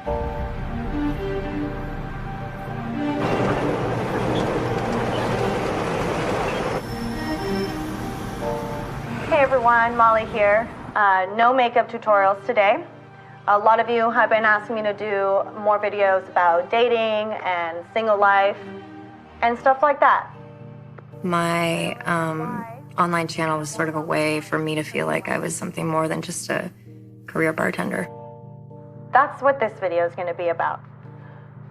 Hey everyone, Molly here. No makeup tutorials today. A lot of you have been asking me to do more videos about dating and single life and stuff like that. My online channel was sort of a way for me to feel like I was something more than just a career bartender. That's what this video is going to be about.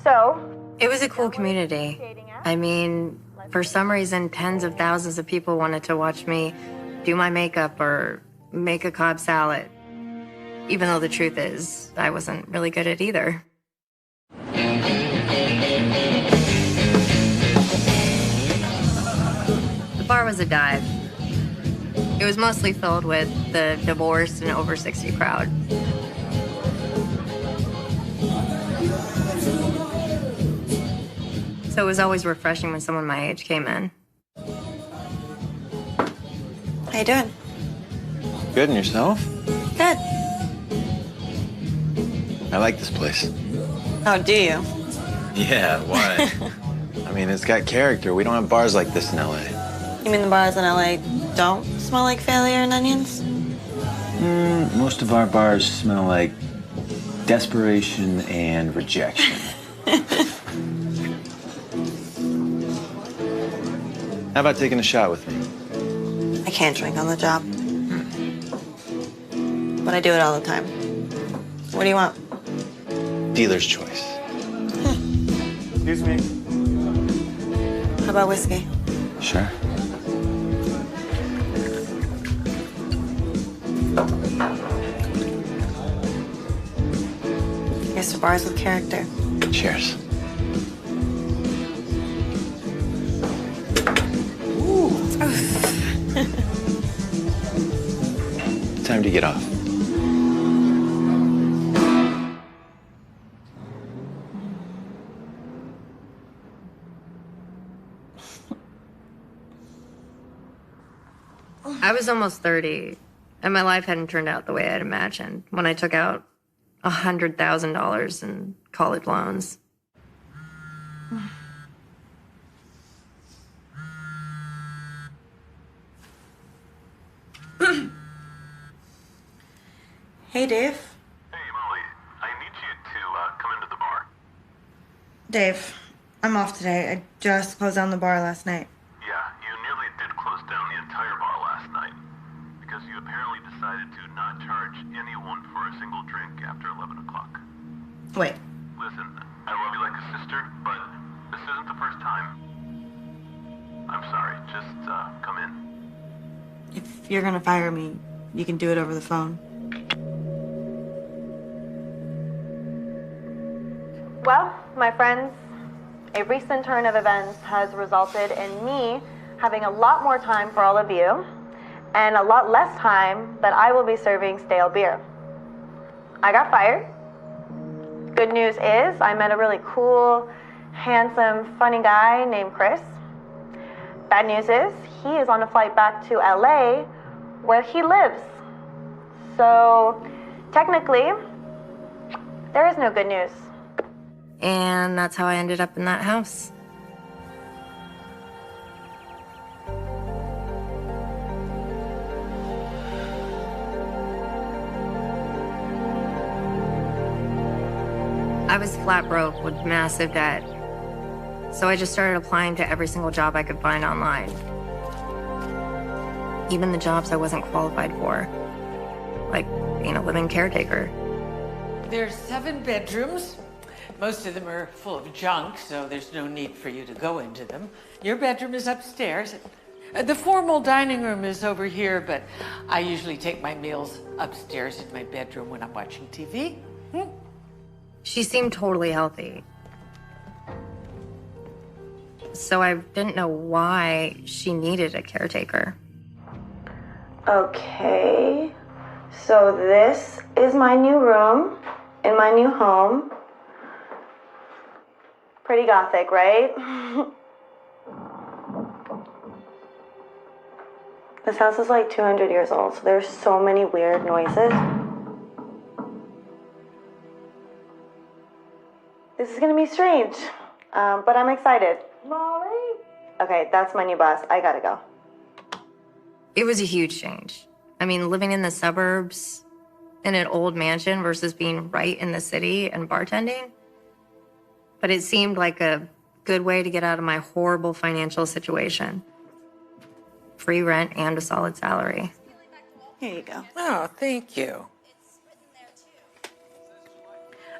So, it was a cool community. I mean, for some reason, tens of thousands of people wanted to watch me do my makeup or make a Cobb salad, even though the truth is, I wasn't really good at either. The bar was a dive. It was mostly filled with the divorced and over 60 crowd. So it was always refreshing when someone my age came in. How you doing? Good, and yourself? Good. I like this place. Oh, do you? Yeah, why? I mean, it's got character. We don't have bars like this in LA. You mean the bars in LA don't smell like failure and onions? Most of our bars smell like desperation and rejection. How about taking a shot with me? I can't drink on the job. But I do it all the time. What do you want? Dealer's choice. Excuse me. How about whiskey? Sure. Here's to bars with character. Cheers. Time to get off. I was almost 30, and my life hadn't turned out the way I'd imagined when I took out $100,000 in college loans. Hey, Dave. Hey, Molly. I need you to come into the bar. Dave, I'm off today. I just closed down the bar last night. Yeah, you nearly did close down the entire bar last night because you apparently decided to not charge anyone for a single drink after 11 o'clock. Wait. Listen, I love you like a sister, but this isn't the first time. I'm sorry. Just come in. If you're gonna fire me, you can do it over the phone. well, my friends, a recent turn of events has resulted in me having a lot more time for all of you and a lot less time that I will be serving stale beer. I got fired. Good news is I met a really cool, handsome, funny guy named Chris. Bad news is he is on a flight back to LA where he lives. So technically, there is no good news. And that's how I ended up in that house. I was flat broke with massive debt. So I just started applying to every single job I could find online. Even the jobs I wasn't qualified for, like being a living caretaker. There's 7 bedrooms. Most of them are full of junk, so there's no need for you to go into them. Your bedroom is upstairs. The formal dining room is over here, but I usually take my meals upstairs in my bedroom when I'm watching TV. She seemed totally healthy. So I didn't know why she needed a caretaker. Okay, so this is my new room in my new home. Pretty gothic, right? This house is like 200 years old, so there's so many weird noises. This is gonna be strange, but I'm excited. Molly? Okay, that's my new boss. I gotta go. It was a huge change. I mean, living in the suburbs in an old mansion versus being right in the city and bartending. But it seemed like a good way to get out of my horrible financial situation. Free rent and a solid salary. Here you go. Oh, thank you.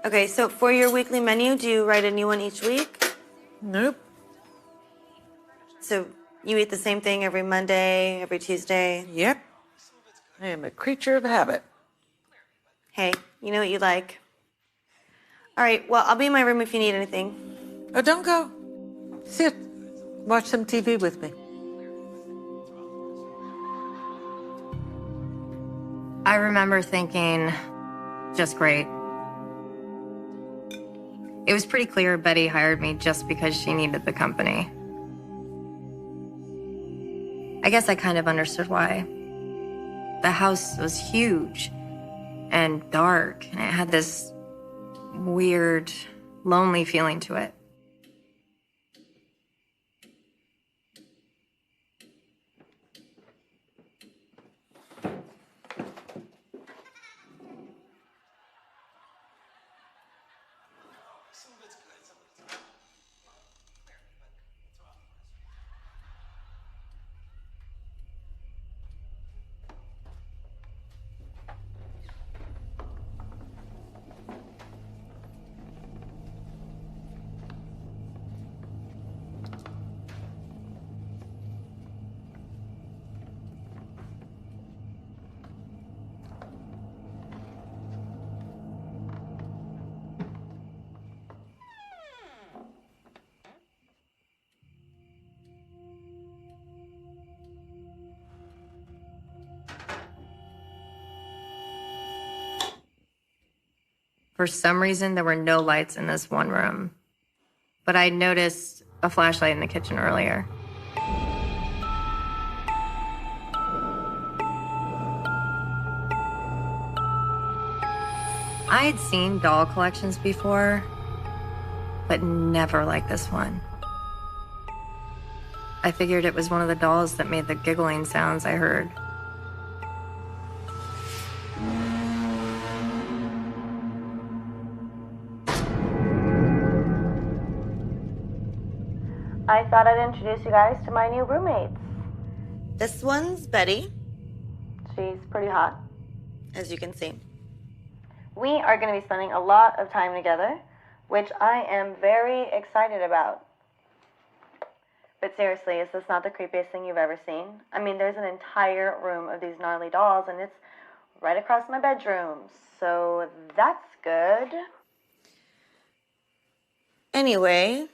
Okay, so for your weekly menu, do you write a new one each week? Nope. So you eat the same thing every Monday, every Tuesday? Yep. I am a creature of habit. Hey, you know what you like. All right, well, I'll be in my room if you need anything. Oh, don't go. Sit. Watch some TV with me. I remember thinking, just great. It was pretty clear Betty hired me just because she needed the company. I guess I kind of understood why. The house was huge and dark, and it had this weird, lonely feeling to it. For some reason, there were no lights in this one room, but I noticed a flashlight in the kitchen earlier. I had seen doll collections before, but never like this one. I figured it was one of the dolls that made the giggling sounds I heard. I thought I'd introduce you guys to my new roommates. This one's Betty, She's pretty hot. as you can see. We are going to be spending a lot of time together, which I am very excited about. But seriously, is this not the creepiest thing you've ever seen? I mean, there's an entire room of these gnarly dolls, and it's right across my bedroom. So that's good. Anyway,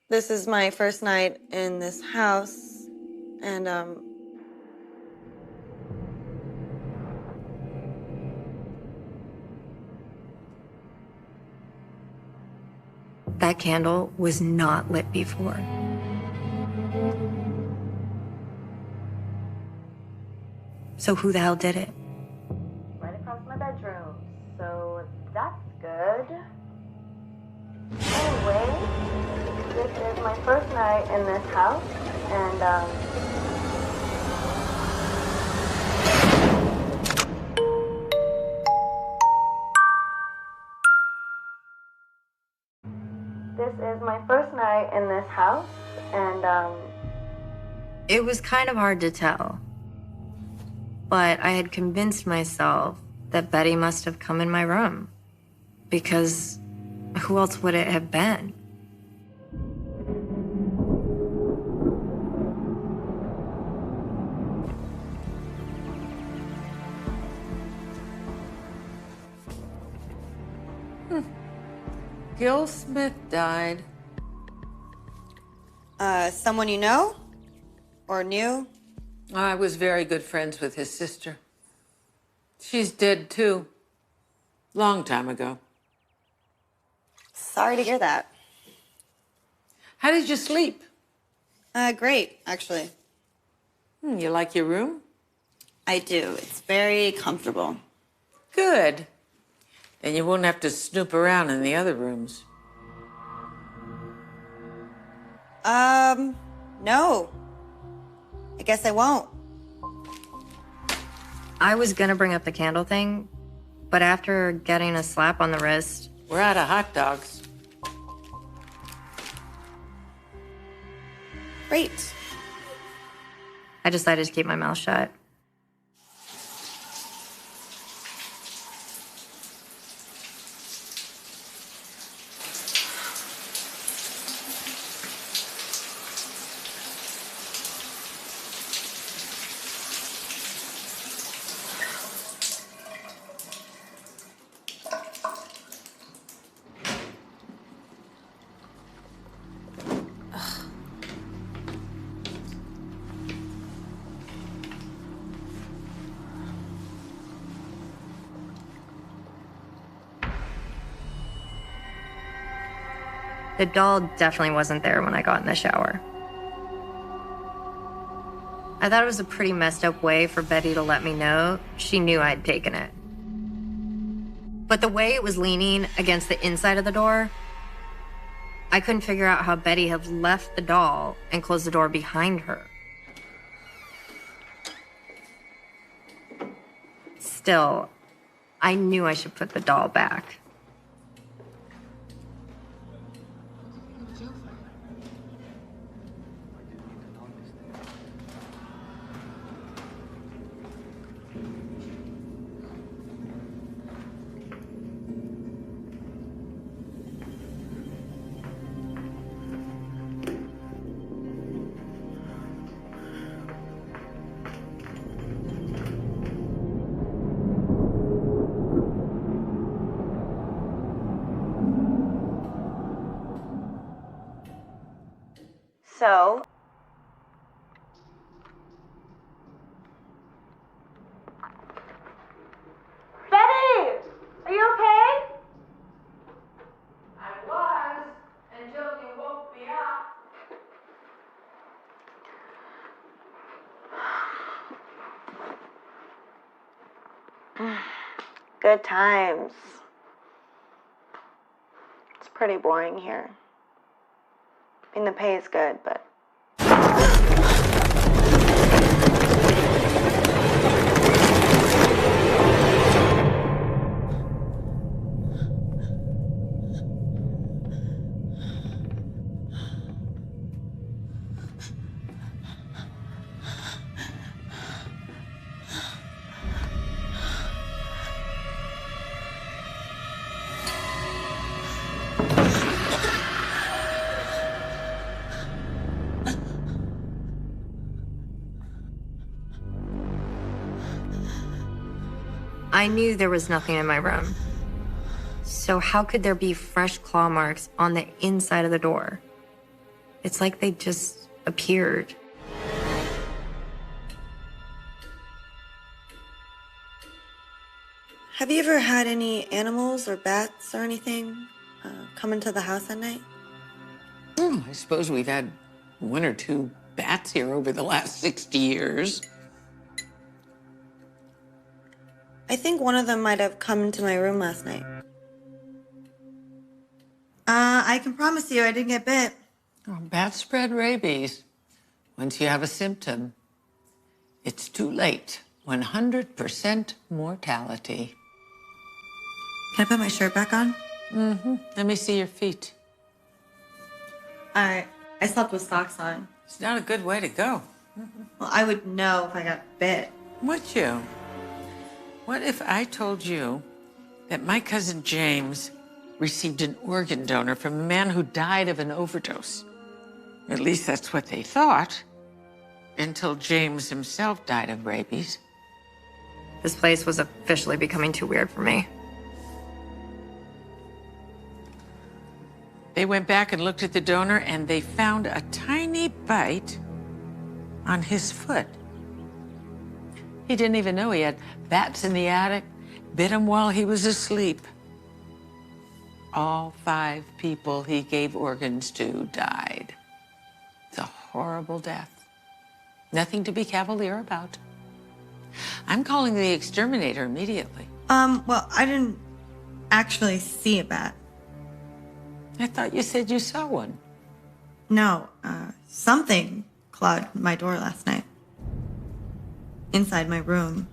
this is my first night in this house, and That candle was not lit before. So who the hell did it? Right across my bedroom. So that's good. Anyway, this is my first night in this house, and It was kind of hard to tell. But I had convinced myself that Betty must have come in my room. Because who else would it have been? Gil Smith died. someone you know? Or knew? I was very good friends with his sister. She's dead, too. Long time ago. Sorry to hear that. How did you sleep? Great, actually. You like your room? I do. It's very comfortable. Good. And you won't have to snoop around in the other rooms. No. I guess I won't. I was gonna bring up the candle thing, but after getting a slap on the wrist, We're out of hot dogs. Great. I decided to keep my mouth shut. The doll definitely wasn't there when I got in the shower. I thought it was a pretty messed up way for Betty to let me know she knew I'd taken it. But the way it was leaning against the inside of the door, I couldn't figure out how Betty had left the doll and closed the door behind her. Still, I knew I should put the doll back. So, Betty, are you okay? I was, until you woke me up. Good times. It's pretty boring here. I mean, the pay is good, but... I knew there was nothing in my room. So how could there be fresh claw marks on the inside of the door? It's like they just appeared. Have you ever had any animals or bats or anything come into the house at night? I suppose we've had one or two bats here over the last 60 years. I think one of them might have come into my room last night. I can promise you I didn't get bit. Oh, bats spread rabies. Once you have a symptom, it's too late. 100% mortality. Can I put my shirt back on? Let me see your feet. I slept with socks on. It's not a good way to go. Well, I would know if I got bit. Would you? What if I told you that my cousin James received an organ donor from a man who died of an overdose? At least that's what they thought, until James himself died of rabies. This place was officially becoming too weird for me. They went back and looked at the donor, and they found a tiny bite on his foot. He didn't even know he had bats in the attic, bit him while he was asleep. All 5 people he gave organs to died. It's a horrible death. Nothing to be cavalier about. I'm calling the exterminator immediately. Well, I didn't actually see a bat. I thought you said you saw one. No, something clawed my door last night. Inside my room.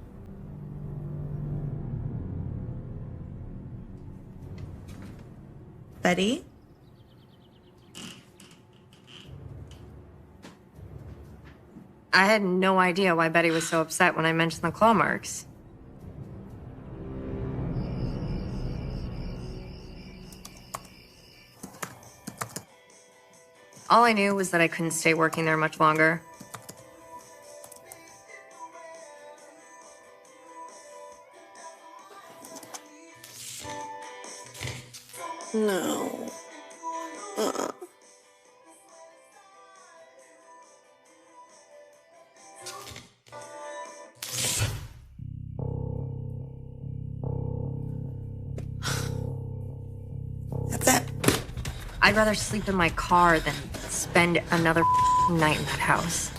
Betty? I had no idea why Betty was so upset when I mentioned the claw marks. All I knew was that I couldn't stay working there much longer. No. That's it. I'd rather sleep in my car than spend another night in that house.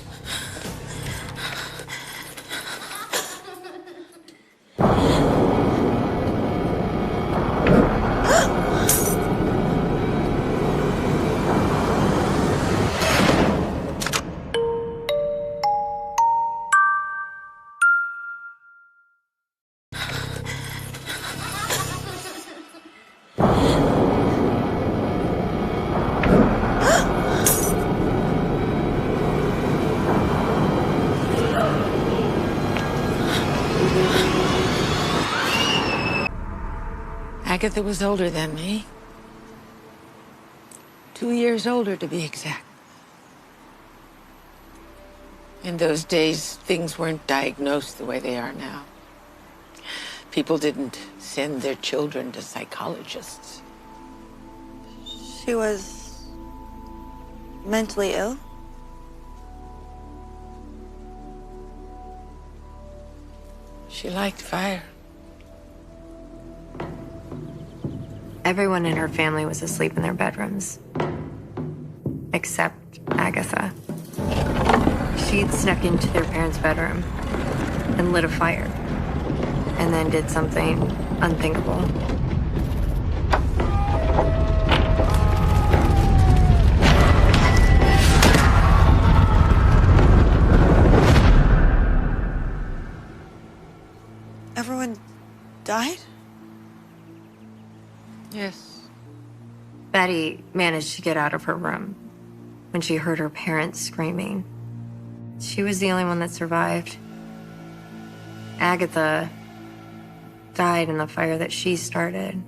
Agatha was older than me. 2 years older, to be exact. In those days, things weren't diagnosed the way they are now. People didn't send their children to psychologists. She was mentally ill? She liked fire. Everyone in her family was asleep in their bedrooms. Except Agatha. She'd snuck into their parents' bedroom and lit a fire. And then did something unthinkable. Everyone died? Yes. Betty managed to get out of her room when she heard her parents screaming. She was the only one that survived. Agatha died in the fire that she started.